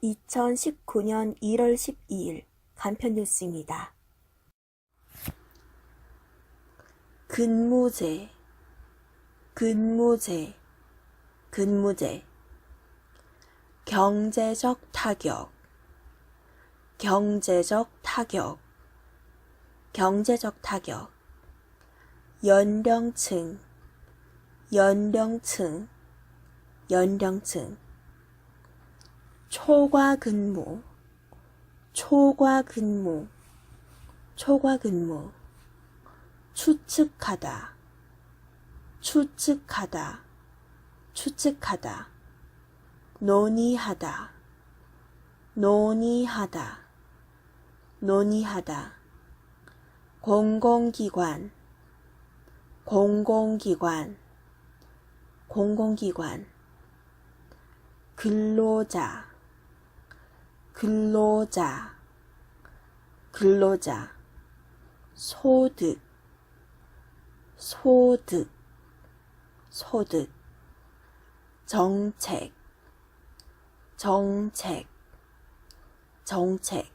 2019년 1월 12일 간편 뉴스입니다. 근무제, 근무제, 근무제. 경제적 타격, 경제적 타격, 경제적 타격. 연령층, 연령층, 연령층. 초과근무, 초과근무, 초과근무. 추측하다, 추측하다, 추측하다. 논의하다, 논의하다, 논의하다. 공공기관, 공공기관, 공공기관. 근로자, 근로자, 근로자. 소득, 소득, 소득. 정책, 정책, 정책.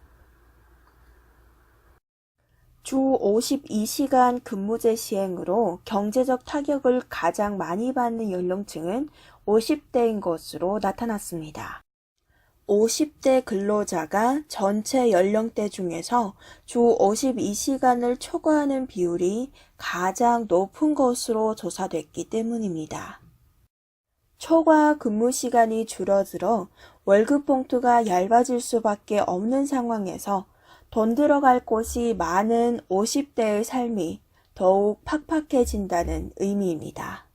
주 52시간 근무제 시행으로 경제적 타격을 가장 많이 받는 연령층은 50대인 것으로 나타났습니다. 50대 근로자가 전체 연령대 중에서 주 52시간을 초과하는 비율이 가장 높은 것으로 조사됐기 때문입니다. 초과 근무 시간이 줄어들어 월급 봉투가 얇아질 수밖에 없는 상황에서 돈 들어갈 곳이 많은 50대의 삶이 더욱 팍팍해진다는 의미입니다.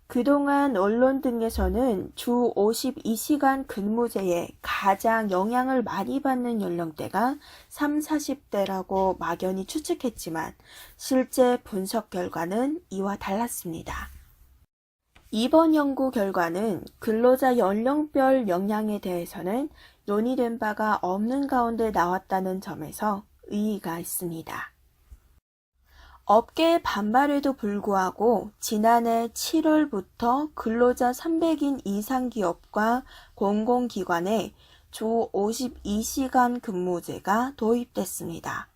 그동안 언론 등에서는 주 52시간 근무제에 가장 영향을 많이 받는 연령대가 30, 40대라고 막연히 추측했지만 실제 분석 결과는 이와 달랐습니다. 이번 연구 결과는 근로자 연령별 영향에 대해서는 논의된 바가 없는 가운데 나왔다는 점에서 의의가 있습니다. 업계의 반발에도 불구하고 지난해 7월부터 근로자 300인 이상 기업과 공공기관에 주 52시간 근무제가 도입됐습니다.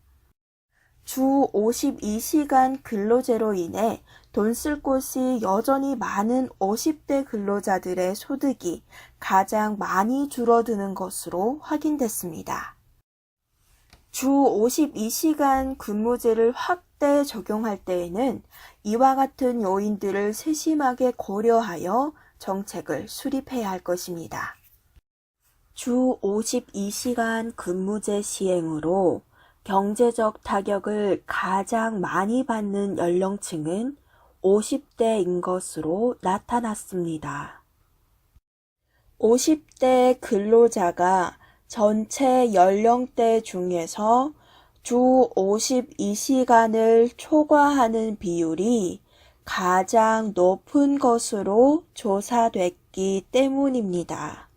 주 52시간 근로제로 인해 돈 쓸 곳이 여전히 많은 50대 근로자들의 소득이 가장 많이 줄어드는 것으로 확인됐습니다. 주 52시간 근무제를 확대 적용할 때에는 이와 같은 요인들을 세심하게 고려하여 정책을 수립해야 할 것입니다. 주 52시간 근무제 시행으로 경제적 타격을 가장 많이 받는 연령층은 50대인 것으로 나타났습니다. 50대 근로자가 전체 연령대 중에서 주 52시간을 초과하는 비율이 가장 높은 것으로 조사됐기 때문입니다.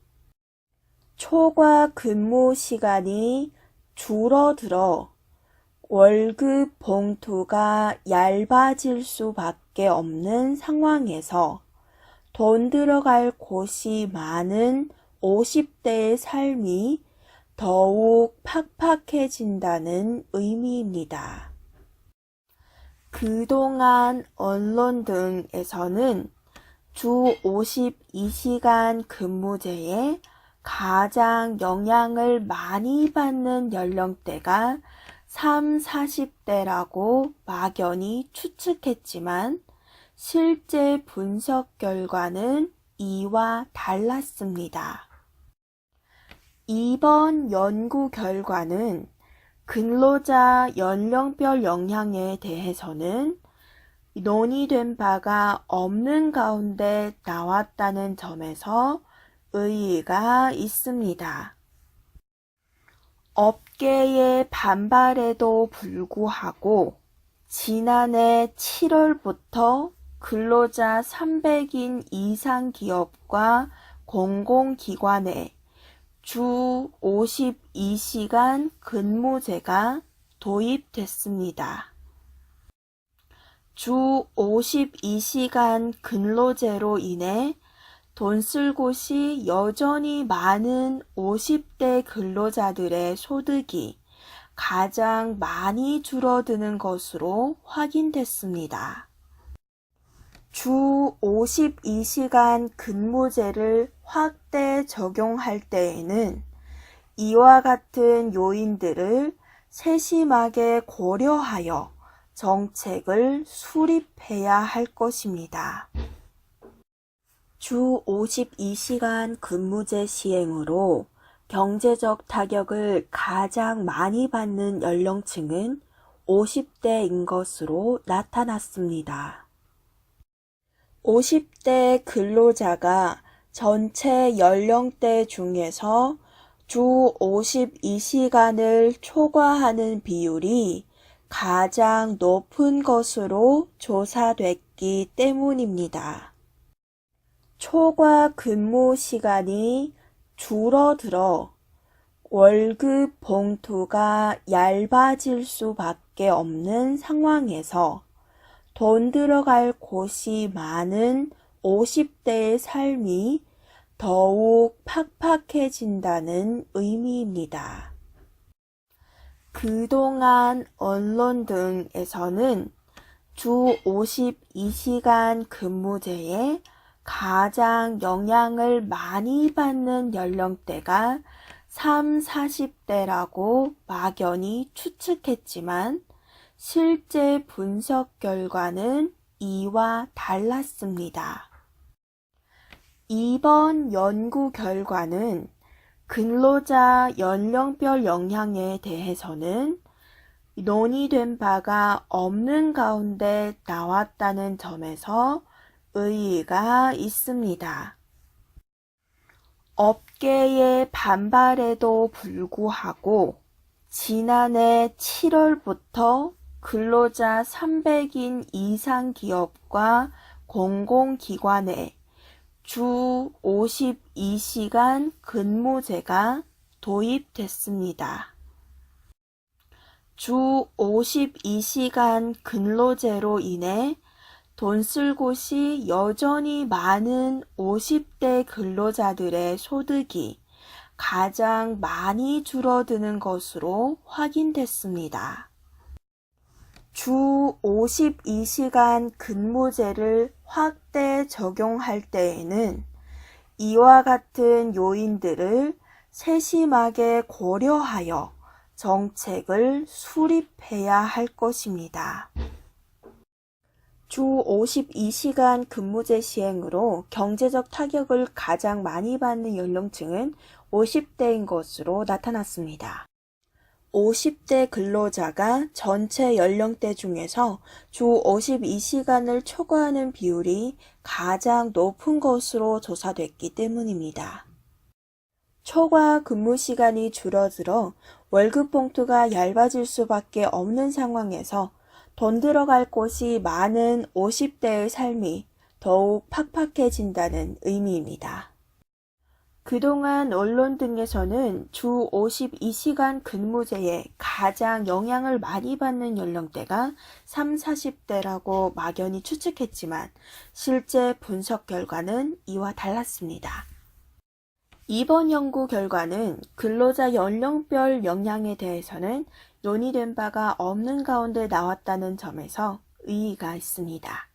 초과 근무 시간이 줄어들어 월급 봉투가 얇아질 수밖에 없는 상황에서 돈 들어갈 곳이 많은 50대의 삶이 더욱 팍팍해진다는 의미입니다. 그동안 언론 등에서는 주 52시간 근무제에 가장 영향을 많이 받는 연령대가 30, 40대라고 막연히 추측했지만 실제 분석 결과는 이와 달랐습니다. 이번 연구 결과는 근로자 연령별 영향에 대해서는 논의된 바가 없는 가운데 나왔다는 점에서 의의가 있습니다. 업계의 반발에도 불구하고 지난해 7월부터 근로자 300인 이상 기업과 공공기관에 주 52시간 근무제가 도입됐습니다. 주 52시간 근로제로 인해 돈 쓸 곳이 여전히 많은 50대 근로자들의 소득이 가장 많이 줄어드는 것으로 확인됐습니다. 주 52시간 근무제를 확대 적용할 때에는 이와 같은 요인들을 세심하게 고려하여 정책을 수립해야 할 것입니다. 주 52시간 근무제 시행으로 경제적 타격을 가장 많이 받는 연령층은 50대인 것으로 나타났습니다. 50대 근로자가 전체 연령대 중에서 주 52시간을 초과하는 비율이 가장 높은 것으로 조사됐기 때문입니다. 초과 근무 시간이 줄어들어 월급 봉투가 얇아질 수밖에 없는 상황에서 돈 들어갈 곳이 많은 50대의 삶이 더욱 팍팍해진다는 의미입니다. 그동안 언론 등에서는 주 52시간 근무제에 가장 영향을 많이 받는 연령대가 30, 40대라고 막연히 추측했지만 실제 분석 결과는 이와 달랐습니다. 이번 연구 결과는 근로자 연령별 영향에 대해서는 논의된 바가 없는 가운데 나왔다는 점에서 의의가 있습니다. 업계의 반발에도 불구하고 지난해 7월부터 근로자 300인 이상 기업과 공공기관에 주 52시간 근무제가 도입됐습니다. 주 52시간 근로제로 인해 돈 쓸 곳이 여전히 많은 50대 근로자들의 소득이 가장 많이 줄어드는 것으로 확인됐습니다. 주 52시간 근무제를 확대 적용할 때에는 이와 같은 요인들을 세심하게 고려하여 정책을 수립해야 할 것입니다. 주 52시간 근무제 시행으로 경제적 타격을 가장 많이 받는 연령층은 50대인 것으로 나타났습니다. 50대 근로자가 전체 연령대 중에서 주 52시간을 초과하는 비율이 가장 높은 것으로 조사됐기 때문입니다. 초과 근무 시간이 줄어들어 월급 봉투가 얇아질 수밖에 없는 상황에서 돈 들어갈 곳이 많은 50대의 삶이 더욱 팍팍해진다는 의미입니다. 그동안 언론 등에서는 주 52시간 근무제에 가장 영향을 많이 받는 연령대가 30, 40대라고 막연히 추측했지만 실제 분석 결과는 이와 달랐습니다. 이번 연구 결과는 근로자 연령별 영향에 대해서는 논의된 바가 없는 가운데 나왔다는 점에서 의의가 있습니다.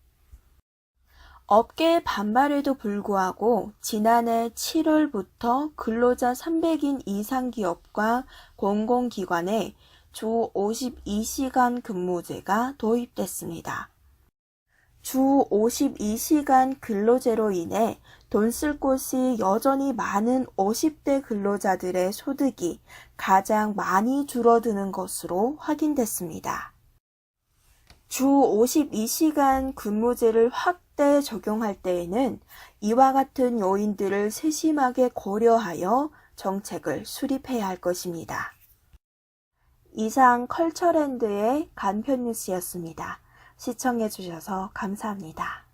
업계의 반발에도 불구하고 지난해 7월부터 근로자 300인 이상 기업과 공공기관에 주 52시간 근무제가 도입됐습니다. 주 52시간 근로제로 인해 돈 쓸 곳이 여전히 많은 50대 근로자들의 소득이 가장 많이 줄어드는 것으로 확인됐습니다. 주 52시간 근무제를 확대 적용할 때에는 이와 같은 요인들을 세심하게 고려하여 정책을 수립해야 할 것입니다. 이상 컬처랜드의 간편 뉴스였습니다. 시청해 주셔서 감사합니다.